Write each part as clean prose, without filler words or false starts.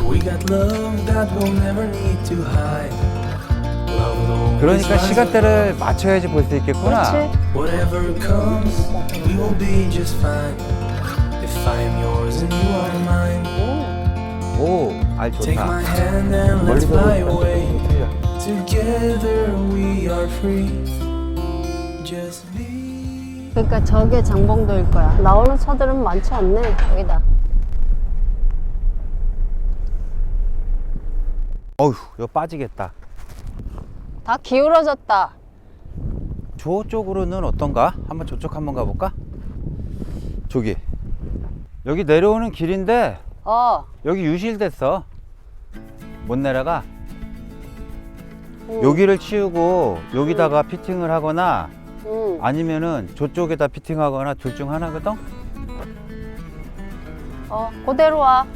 We got love that we'll never need to hide. Love will always 그러니까 rise 시간대를 맞춰야지 볼 수 있겠구나. 그렇지. Whatever comes, we will be just fine. If I am yours and you are mine, 오, 알 take 좋다. my hand and let's 멀리서 fly 보니까 away. 좀 틀려. Together we are free. Just be. 그러니까 저게 장봉도일 거야. 나오는 차들은 많지 않네. 여기다. 어휴, 이거 빠지겠다. 다 기울어졌다. 저쪽으로는 어떤가? 한번 저쪽 한번 가볼까? 저기. 여기 내려오는 길인데 여기 유실됐어. 못 내려가. 여기를 치우고 여기다가 피팅을 하거나 아니면은 저쪽에다 피팅하거나 둘 중 하나거든? 그대로 와.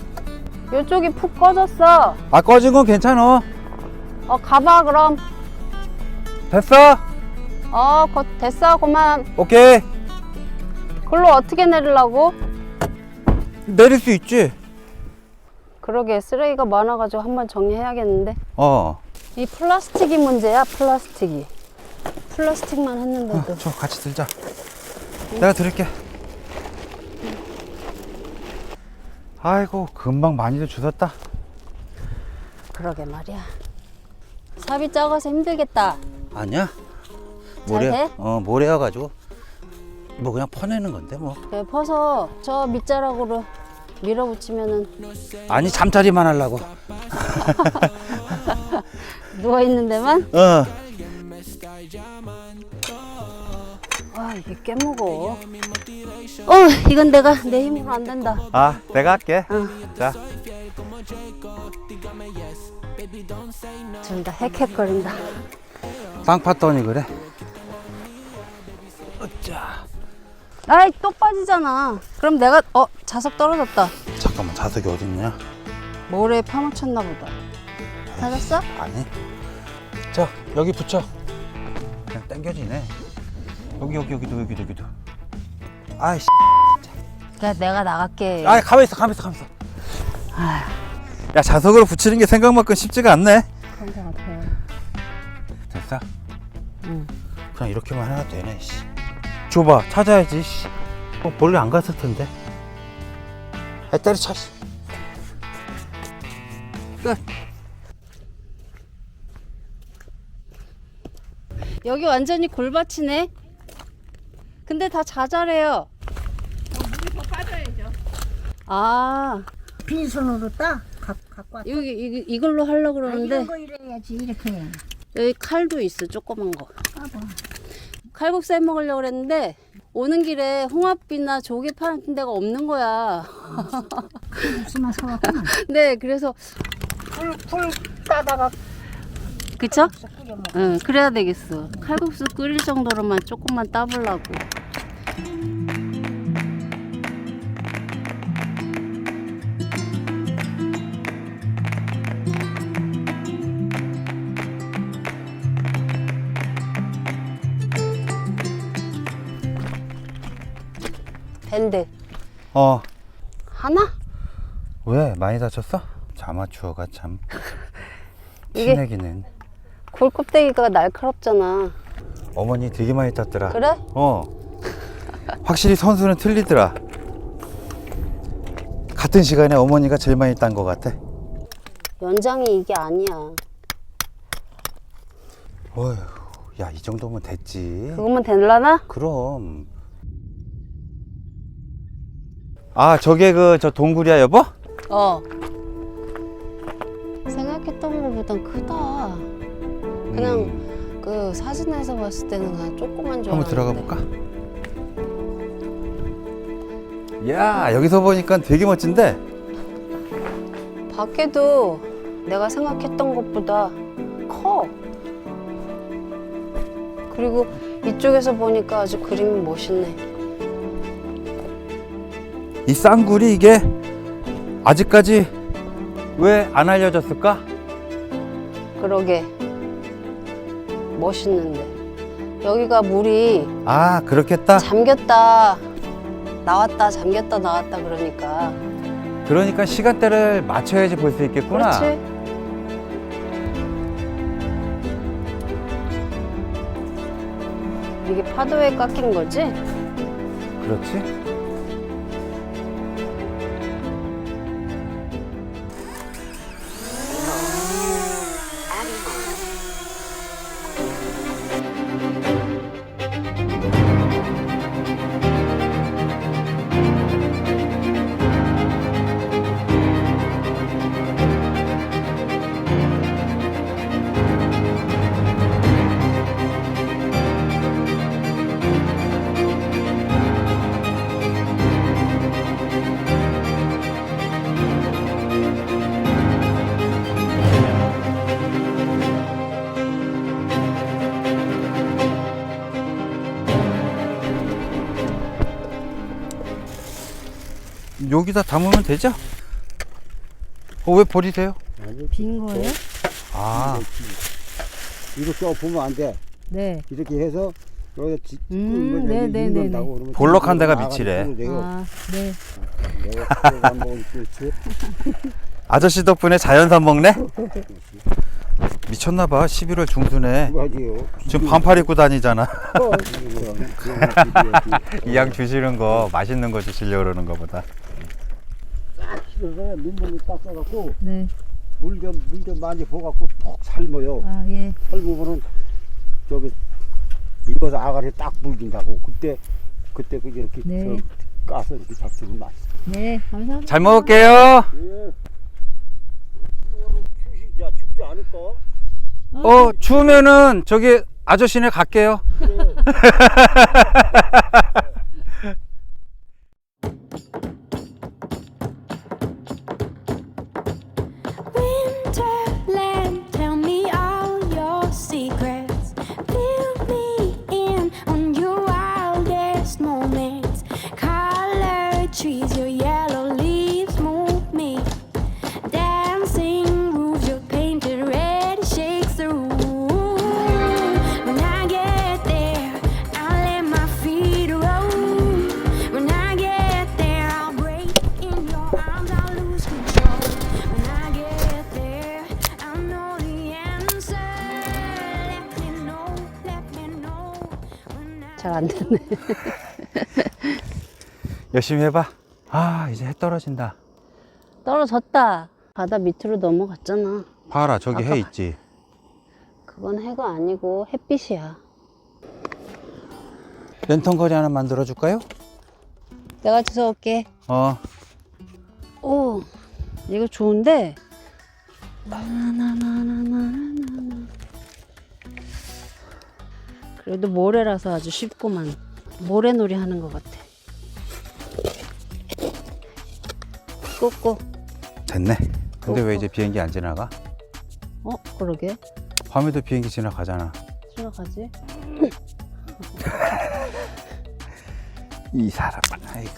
이쪽이 푹 꺼졌어. 아, 꺼진 건 괜찮아. 가봐 그럼. 됐어? 됐어 그만. 오케이. 글로 어떻게 내리려고? 내릴 수 있지. 그러게 쓰레기가 많아가지고 한번 정리해야겠는데. 이 이 플라스틱이 문제야. 플라스틱이. 플라스틱만 했는데도. 저 같이 들자. 내가 들을게. 아이고, 금방 많이들 주웠다. 그러게 말이야. 삽이 작아서 힘들겠다. 아니야. 잘 돼? 모래여가지고 뭐 그냥 퍼내는 건데 뭐. 그래, 퍼서 저 밑자락으로 밀어붙이면은 아니, 잠자리만 하려고. 누워있는 데만? 어. 이게 꽤 무거워. 이건 내가 내 힘으로 안 된다. 아, 내가 할게. 자. 둘 다 헥헥거린다. 땅 팠더니 그래. 자. 아이, 또 빠지잖아. 그럼 내가, 자석 떨어졌다. 잠깐만, 자석이 어딨냐? 모래에 파묻혔나 보다. 찾았어? 아니. 자, 여기 붙여. 그냥 당겨지네. 여기도. 아이씨. 그래, 내가 나갈게. 아, 가만있어. 야, 자석으로 붙이는 게 생각만큼 쉽지가 않네. 그런 거 같아. 됐어? 응. 그냥 이렇게만 해도 되네. 씨. 줘봐, 찾아야지. 씨. 멀리 안 갔을 텐데. 때려쳐. 씨. 끝. 여기 완전히 골밭이네. 근데 다 자잘해요. 물이 더 빠져야죠. 아, 빈손으로 따 갖고 왔다. 여기 이걸로 하려고 그러는데 이런 거 이래야지 이렇게. 여기 칼도 있어, 조그만 거. 까봐. 칼국수 해 먹으려고 그랬는데 오는 길에 홍합이나 조개 파는 데가 없는 거야. 국수만 사왔구나. 네, 그래서 불 따다가 그쵸? 국수 끓여 먹어. 응, 그래야 되겠어. 칼국수 끓일 정도로만 조금만 따보려고. 밴드 하나? 왜? 많이 다쳤어? 자마추어가 참. 이게- 티내기는. 골껍데기가 날카롭잖아. 어머니 되게 많이 땄더라. 그래? 확실히 선수는 틀리더라. 같은 시간에 어머니가 제일 많이 딴 것 같아. 연장이 이게 아니야. 어휴, 야, 이 정도면 됐지. 그것만 될라나? 그럼. 아, 저게 저 동굴이야, 여보? 생각했던 것보단 크다. 그냥 그 사진에서 봤을 때는 그냥 조그만 줄 한번 들어가 알았는데. 볼까? 야, 여기서 보니까 되게 멋진데? 밖에도 내가 생각했던 것보다 커. 그리고 이쪽에서 보니까 아주 그림이 멋있네. 이 쌍굴이 이게 아직까지 왜 안 알려졌을까? 그러게 멋있는데 여기가 물이 아, 그렇겠다. 잠겼다 나왔다 잠겼다 나왔다 그러니까 그러니까 시간대를 맞춰야지 볼 수 있겠구나. 그렇지. 이게 파도에 깎인 거지? 그렇지? 여기다 담으면 되죠? 왜 버리세요? 빈 거예요? 아, 이렇게 보면 안 돼. 네. 이렇게 해서 여기다 네네네네. 볼록한 데가 밑이래. 아, 네. 아저씨 덕분에 자연산 먹네? 미쳤나봐. 11월 중순에 맞아요. 지금 반팔 입고 다니잖아. 어, 이양 주시는 거 맛있는 거 주시려고 그러는 거 보다. 그래서 민물을 딱 써갖고 네. 물 좀 많이 부어갖고 푹 삶아요. 아, 예. 삶으면은 저기 익어서 아가리 딱 물긴다고. 그때 그 이렇게 네. 까서 이렇게 잡수면 맛있어. 네, 감사합니다. 잘 먹을게요. 예. 춥지 않을까? 추우면은 저기 아저씨네 갈게요. Winterland, tell me all your secrets. Fill me in on your wildest moments. Colored trees, your yellow leaves move me. Dancing roofs, your painted red shakes the room. When I get there, I'll let my feet roll. When I get there, I'll break in your arms, I'll lose control. When I get there, I'll know the answer. Let me know when I 잘 안 되네. 열심히 해봐. 아, 이제 해 떨어진다. 떨어졌다. 바다 밑으로 넘어갔잖아. 봐라, 저기 해 있지. 그건 해가 아니고 햇빛이야. 랜턴 거리 하나 만들어 줄까요? 내가 주워올게. 오, 이거 좋은데? 나나나나나나나. 그래도 모래라서 아주 쉽구만. 모래놀이 하는 것 같아. 꽂고. 됐네. 근데 왜 이제 비행기 안 지나가? 그러게. 밤에도 비행기 지나가잖아. 지나가지? 이 사람은, 아이고.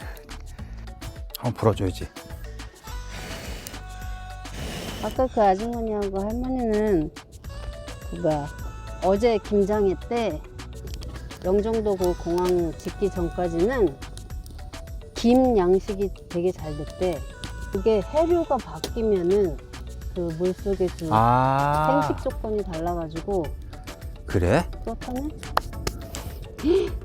한번 불어줘야지. 아까 그 아주머니하고 할머니는 그 뭐야 어제 김장회 때 영종도 그 공항 짓기 전까지는 김 양식이 되게 잘 됐대. 그게 해류가 바뀌면은 그 물속의 그 아, 생식 조건이 달라가지고 그래? 그렇다네.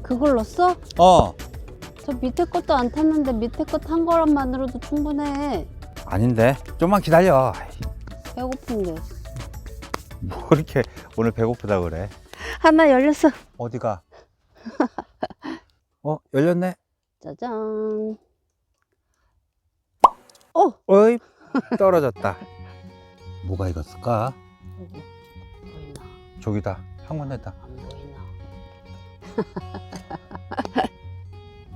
그걸 넣었어? 저 밑에 것도 안 탔는데 밑에 거 탄 거란만으로도 충분해. 아닌데. 좀만 기다려. 배고픈데. 뭐 이렇게 오늘 배고프다 그래. 하나 열렸어. 어디가? 열렸네. 짜잔. 어이, 떨어졌다. 뭐가 익었을까? 보이나? 저기다. 한 군데다. 안 보이나?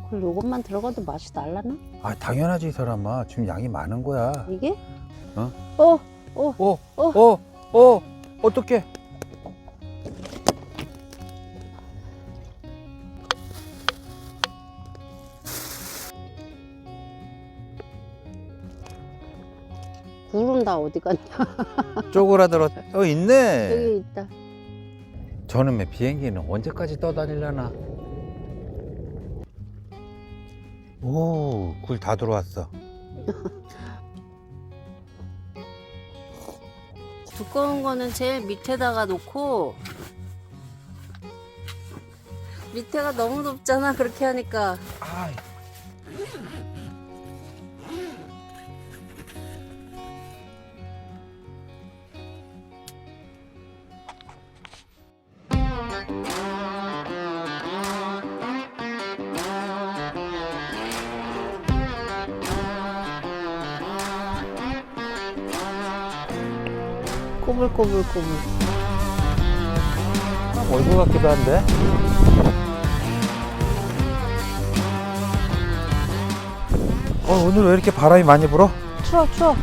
그걸 요것만 들어가도 맛이 날라나? 아, 당연하지, 이 사람아. 지금 양이 많은 거야. 이게? 어떡해. 굴은 다 어디 갔냐? 쪼그라들어. 있네. 여기 있다. 저놈의 비행기는 언제까지 떠다니려나? 오, 굴 다 들어왔어. 두꺼운 거는 제일 밑에다가 놓고 밑에가 너무 높잖아 그렇게 하니까. 꼬불꼬불꼬불. 얼굴 같기도 한데. 오늘 왜 이렇게 바람이 많이 불어? 추워 추워.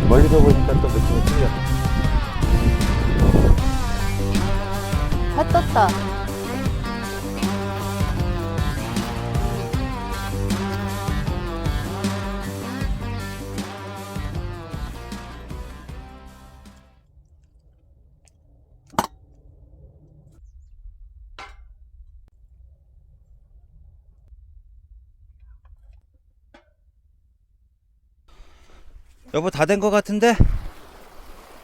멀리서 보니까 또 느낌이 틀려. 해 떴다. 여보 다 된 거 같은데?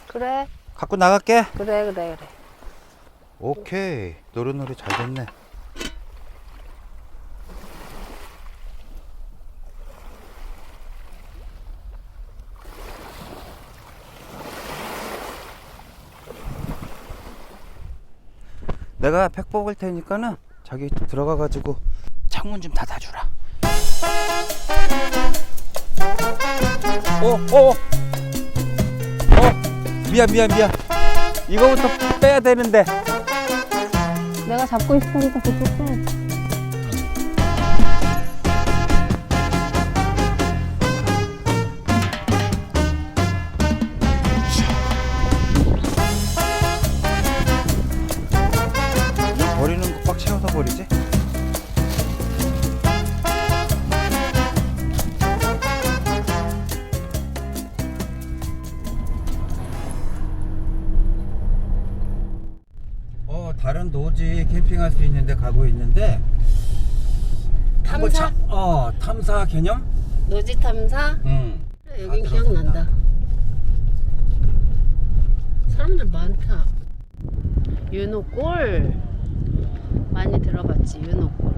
그래 갖고 나갈게. 그래 그래 그래. 오케이. 노릇노릇 잘 됐네. 내가 팩 뽑을 테니까는 자기 들어가가지고 창문 좀 닫아주라. 미안. 이거부터 빼야 되는데. 내가 잡고 있으니까 그쪽 빼. 버리는 거 꽉 채워서 버리지? 다른 노지 캠핑할 수 있는데 가고 있는데 탐사? 탐사 개념? 노지 탐사? 응. 여긴 기억난다. 사람들 많다. 윤호골 많이 들어봤지. 윤호골.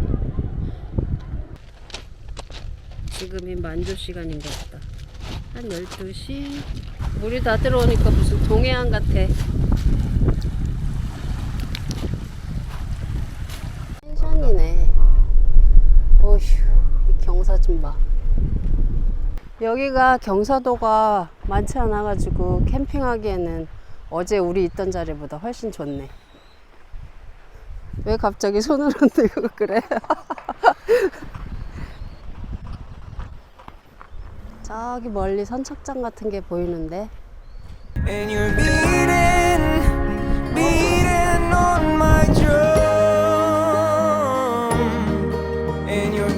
지금이 만조 시간인 것 같다. 한 12시. 물이 다 들어오니까 무슨 동해안 같아. 펜션이네. 어휴, 이 경사 좀 봐. 여기가 경사도가 많지 않아가지고 캠핑하기에는 어제 우리 있던 자리보다 훨씬 좋네. 왜 갑자기 손을 흔들고 그래? 저기 멀리 선착장 같은 게 보이는데. And you're beating on my drum. And you're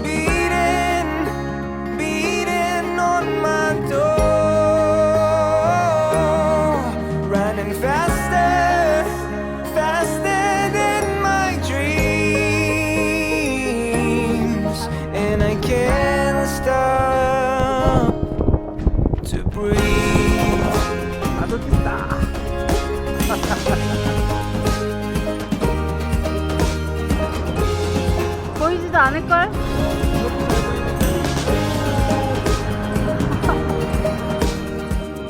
beating on my door. Running faster than my dreams. And I can't stop to breathe. 보이지도 않을걸?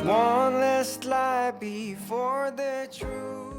One last lie before the truth.